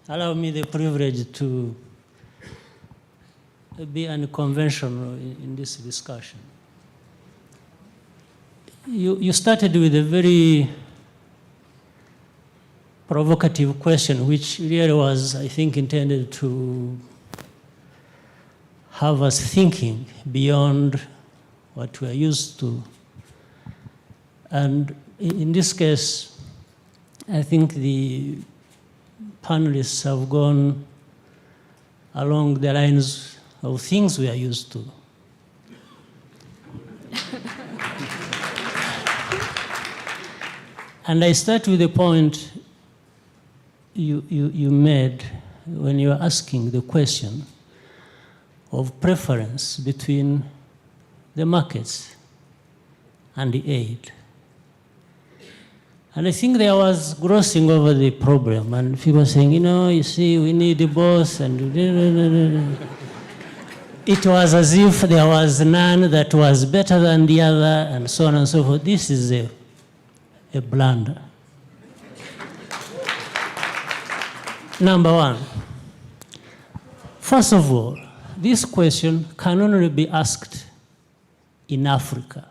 allow me the privilege to be unconventional in this discussion. You started with a very provocative question, which really was, I think, intended to have us thinking beyond what we are used to. And in this case, I think the panelists have gone along the lines of things we are used to. And I start with the point you made when you were asking the question of preference between the markets and the aid. And I think there was grossing over the problem, and people saying, you see, we need both, and it was as if there was none that was better than the other, and so on and so forth. This is a blunder. Number one, first of all, this question can only be asked in Africa,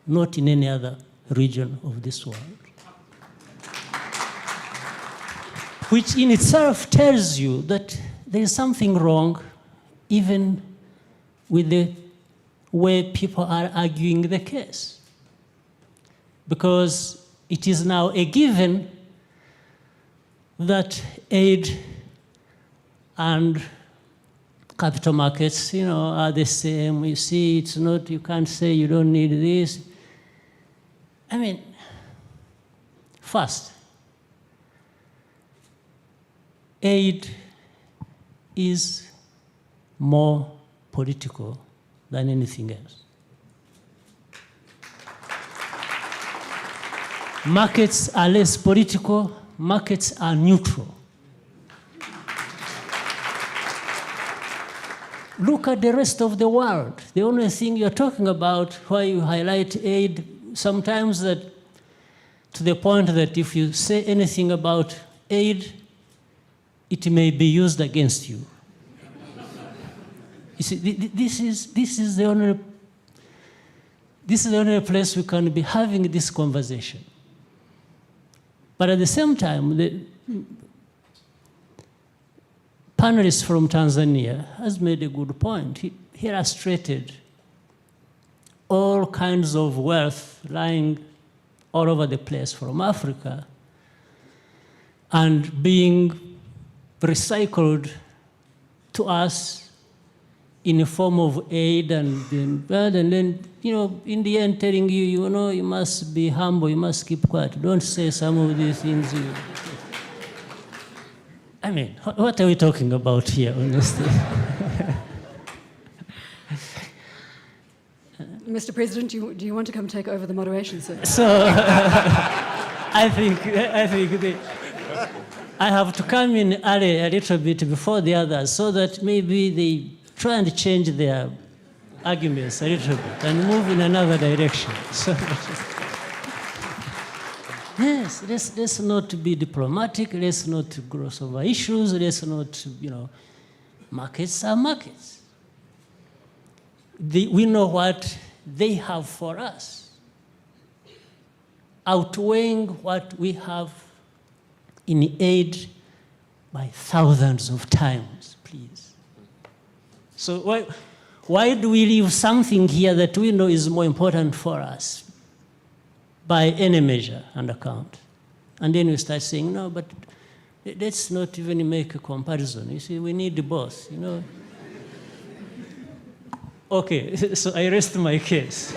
not in any other region of this world. Which in itself tells you that there is something wrong even with the way people are arguing the case. Because it is now a given that aid and capital markets, are the same. You see, it's not, you can't say you don't need this. I mean, first, aid is more political than anything else. Markets are less political, markets are neutral. Look at the rest of the world. The only thing you're talking about, why you highlight aid, sometimes that to the point that if you say anything about aid, it may be used against you. You see, this is the only place we can be having this conversation. But at the same time, the panelist from Tanzania has made a good point. He illustrated all kinds of wealth lying all over the place from Africa and being recycled to us in a form of aid and then, in the end telling you, you must be humble, you must keep quiet. Don't say some of these things. I mean, what are we talking about here, honestly? Mr. President, do you want to come take over the moderation, sir? So, I think I have to come in early a little bit before the others so that maybe they try and change their arguments a little bit and move in another direction. So, yes, let's not be diplomatic, let's not gloss over issues, let's not, markets are markets. We know what they have for us, outweighing what we have in aid by thousands of times, please. So why do we leave something here that we know is more important for us by any measure and account? And then we start saying, no, but let's not even make a comparison. You see, we need both, Okay, so I rest my case.